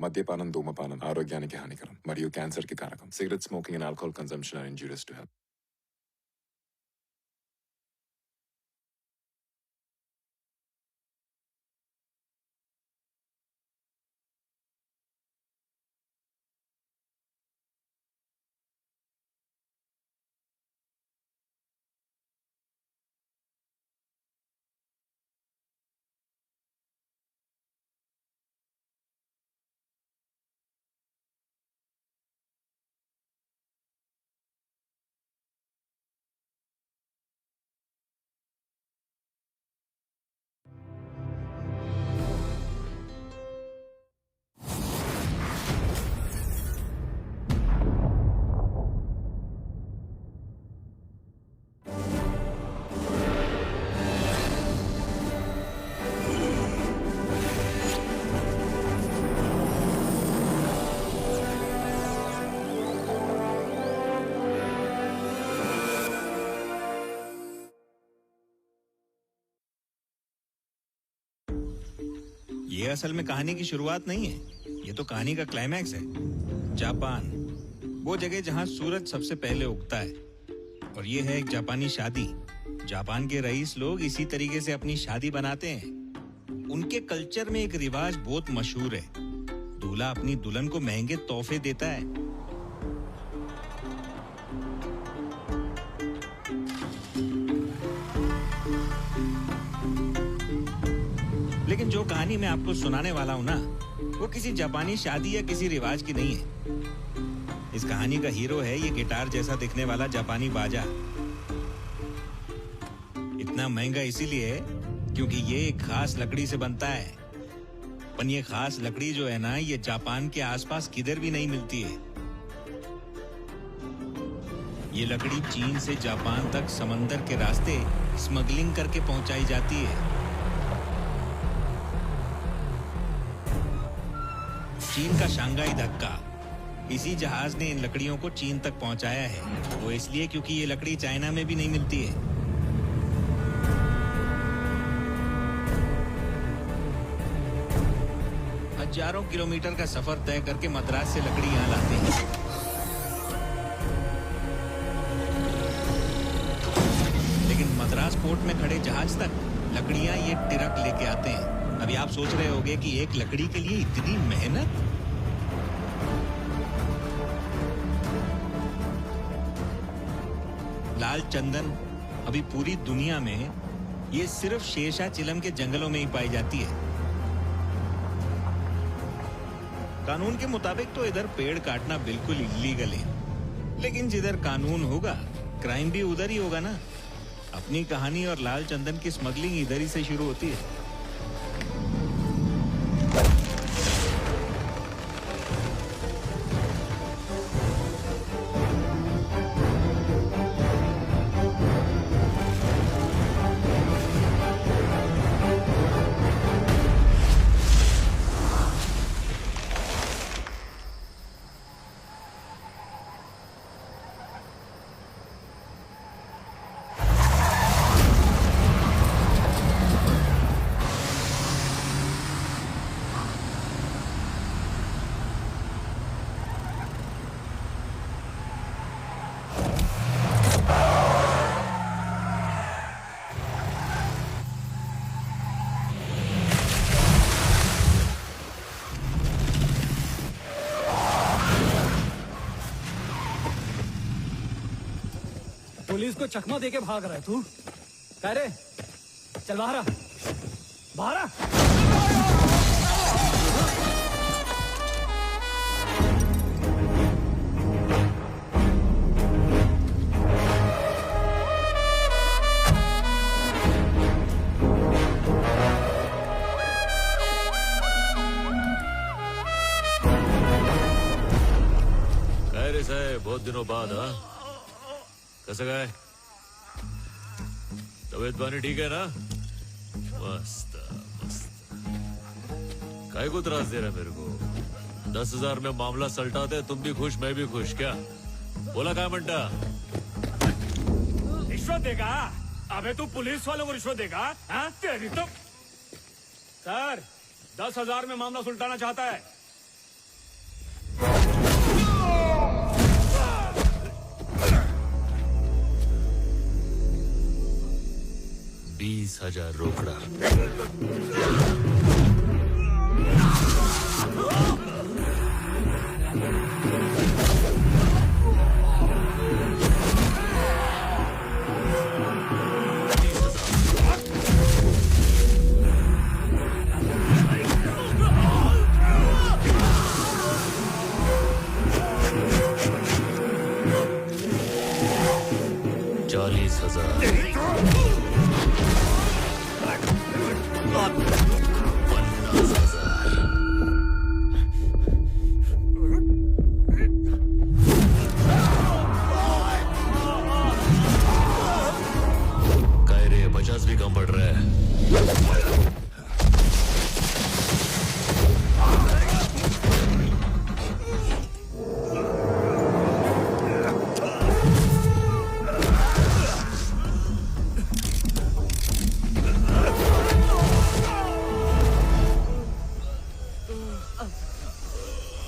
మద్యపానం ధూమపానం ఆరోగ్యానికి హానికరం మరియు క్యాన్సర్ కి కారకం. Cigarette smoking and alcohol consumption are injurious to health. ये असल में कहानी की शुरुआत नहीं है, ये तो कहानी का क्लाइमैक्स है। जापान, वो जगह जहां सूरज सबसे पहले उगता है। और ये है एक जापानी शादी। जापान के रईस लोग इसी तरीके से अपनी शादी बनाते हैं। उनके कल्चर में एक रिवाज बहुत मशहूर है। दूल्हा अपनी दुल्हन को महंगे तोहफे देता है। लेकिन जो कहानी मैं आपको सुनाने वाला हूं ना, वो किसी जापानी शादी या किसी रिवाज की नहीं है। इस कहानी का हीरो है ये गिटार जैसा दिखने वाला जापानी बाजा। इतना महंगा इसीलिए है क्योंकि ये एक खास लकड़ी से बनता है। पर ये खास लकड़ी जो है ना, ये जापान के आसपास किधर भी नहीं मिलती है। ये लकड़ी चीन से जापान तक समंदर के रास्ते स्मगलिंग करके पहुंचाई जाती है। चीन का शंघाई धक्का, इसी जहाज ने इन लकड़ियों को चीन तक पहुंचाया है। वो इसलिए क्योंकि ये लकड़ी चाइना में भी नहीं मिलती है। हजारों किलोमीटर का सफर तय करके मद्रास से लकड़ी यहाँ लाते हैं। लेकिन मद्रास पोर्ट में खड़े जहाज तक लकड़ियां ये ट्रक लेके आते हैं। अभी आप सोच रहे होंगे कि एक लकड़ी के लिए इतनी मेहनत। लाल चंदन अभी पूरी दुनिया में ये सिर्फ शेषा चिलम के जंगलों में ही पाई जाती है। कानून के मुताबिक तो इधर पेड़ काटना बिल्कुल इलीगल है, लेकिन जिधर कानून होगा क्राइम भी उधर ही होगा ना। अपनी कहानी और लाल चंदन की स्मगलिंग इधर ही से शुरू होती है। पुलिस को चकमा देके भाग रहा है तू? कह रे चल बाहर आ, बाहर आ। कह रे साहब, बहुत दिनों बाद। हाँ, कैसा गए? तबीयत पानी ठीक है ना? मस्त मस्त। काय को त्रास दे रहा है मेरे को? 10,000 में मामला सलटाते, तुम भी खुश मैं भी खुश। क्या बोला काय म्हणता? रिश्वत देगा? अबे तू पुलिस वालों को रिश्वत देगा? हाँ तेरी तो। सर 10,000 में मामला सुलटाना चाहता है। 20,000 रोकड़ा।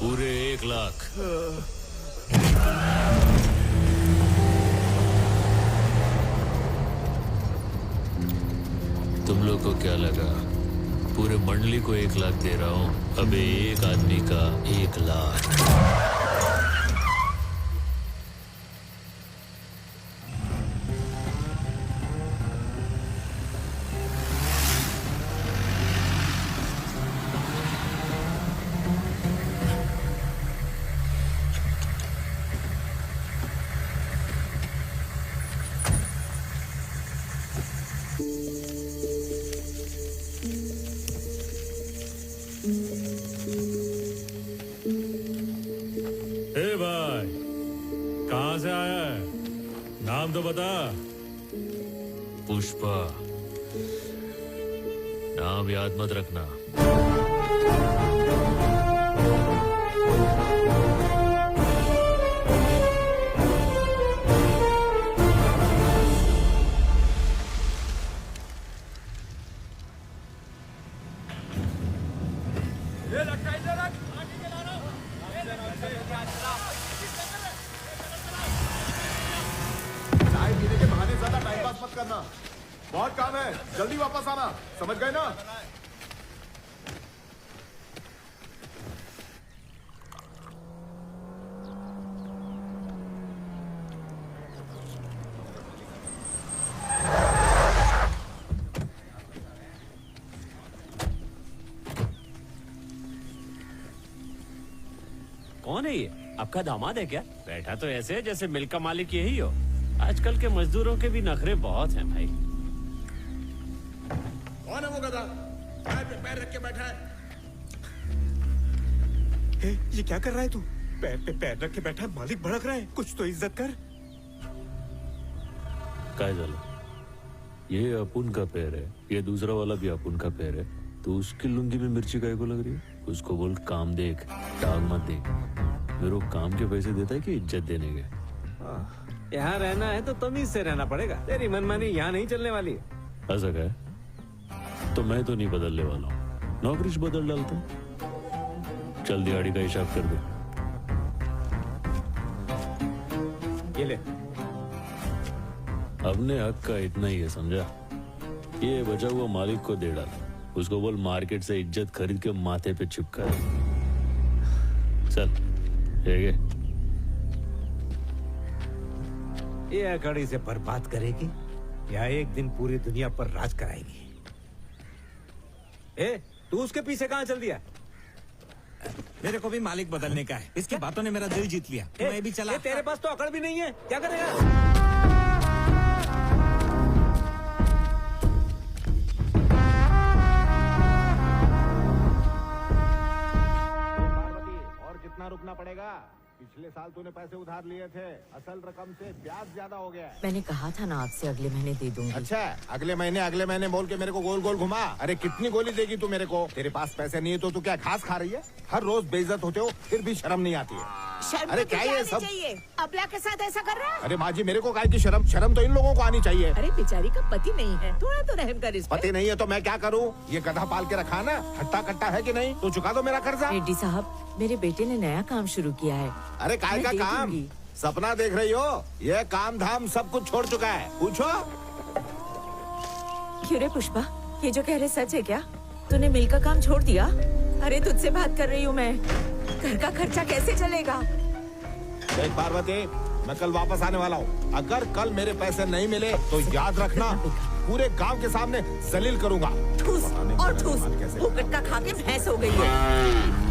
पूरे 1 लाख। तुम लोग को क्या लगा पूरे मंडली को 1 लाख दे रहा हूं? अबे एक आदमी का 1 लाख। कहां से आया है? नाम तो बता। पुष्पा। नाम याद मत रखना। करना, बहुत काम है, जल्दी वापस आना, समझ गए ना? कौन है ये? आपका दामाद है क्या? बैठा तो ऐसे है जैसे मिल का मालिक यही हो। आजकल के मजदूरों के भी नखरे बहुत हैं भाई। कौन है वो गधा? पैर पे पैर रख के बैठा है। ये क्या कर रहा है तू? पैर पे पैर रख के बैठा है, मालिक भड़क रहा है, कुछ तो इज्जत कर। काय झालं? ये अपुन का पैर है, ये दूसरा वाला भी अपुन का पैर है, तो उसकी लुंगी में मिर्ची काय को लग रही है? उसको बोल काम देख, टांग मत देख। मेरे को काम के पैसे देता है कि इज्जत देने के? यहाँ रहना है तो तमीज से रहना पड़ेगा। तेरी मनमानी यहाँ नहीं चलने वाली है। ऐसा क्या है? तो मैं तो नहीं बदलने वाला हूँ, नौकरी से बदल डालता हूँ। चल दिहाड़ी का हिसाब कर दे। ये ले। अपने हक का इतना ही है, समझा? ये बचा हुआ मालिक को दे डाल। उसको बोल मार्केट से इज्जत खरीद के माथे पे चिपका दे। चल ठीक है। ये अकड़ी से बर्बाद करेगी या एक दिन पूरी दुनिया पर राज कराएगी? ए, तू उसके पीछे कहाँ चल दिया? मेरे को भी मालिक बदलने का है। इसकी बातों ने मेरा दिल जीत लिया। मैं भी चला। तेरे पास तो अकड़ भी नहीं है, क्या करेगा? रुकना पड़ेगा। पिछले साल तूने पैसे उधार लिए थे, असल रकम से ब्याज ज्यादा हो गया। मैंने कहा था ना आपसे अगले महीने दे दूंगी। अच्छा, अगले महीने बोल के मेरे को गोल गोल घुमा। अरे कितनी गोली देगी तू मेरे को? तेरे पास पैसे नहीं है तो तू क्या घास खा रही है? हर रोज बेइज्जत होते हो, फिर भी शर्म नहीं आती है। अरे क्या ये सब? अबला के साथ ऐसा कर रहा है? अरे माँ जी, मेरे को काहे की शर्म? शर्म तो इन लोगों को आनी चाहिए। अरे बेचारी का पति नहीं है, थोड़ा तो रहम कर इस पे। पति नहीं है तो मैं क्या करूँ? ये गधा पाल के रखा ना, हट्टा कट्टा है कि नहीं? तो चुका दो मेरा कर्जा। रेड्डी साहब, मेरे बेटे ने नया काम शुरू किया है। अरे काय का मैं दे काम? दूंगी। सपना देख रही हो? ये काम धाम सब कुछ छोड़ चुका है, पूछो। क्यों रे पुष्पा, ये जो कह रहे सच है क्या? तूने मिल का काम छोड़ दिया? अरे तुझसे बात कर रही हूँ मैं। घर का खर्चा कैसे चलेगा? देख पार्वती, मैं कल वापस आने वाला हूँ। अगर कल मेरे पैसे नहीं मिले तो याद रखना, पूरे गांव के सामने जलील करूंगा। ठूस और ठूस, फुकट का खा के भैंस हो गई है।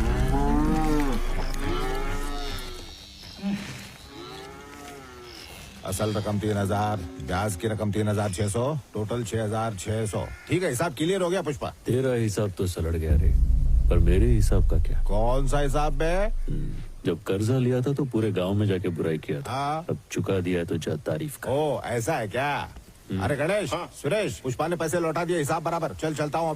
असल रकम 3000, ब्याज की रकम 3600, टोटल 6600। ठीक है, हिसाब क्लियर हो गया पुष्पा? तेरा हिसाब तो सलट गया रे, पर मेरे हिसाब का क्या? कौन सा हिसाब बे? जब कर्जा लिया था तो पूरे गांव में जाके बुराई किया था। हाँ। अब चुका दिया है तो जा तारीफ का। ओ ऐसा है क्या? अरे गणेश, सुरेश, पुष्पा ने पैसे लौटा दिए, हिसाब बराबर। चल चलता हूँ अभी।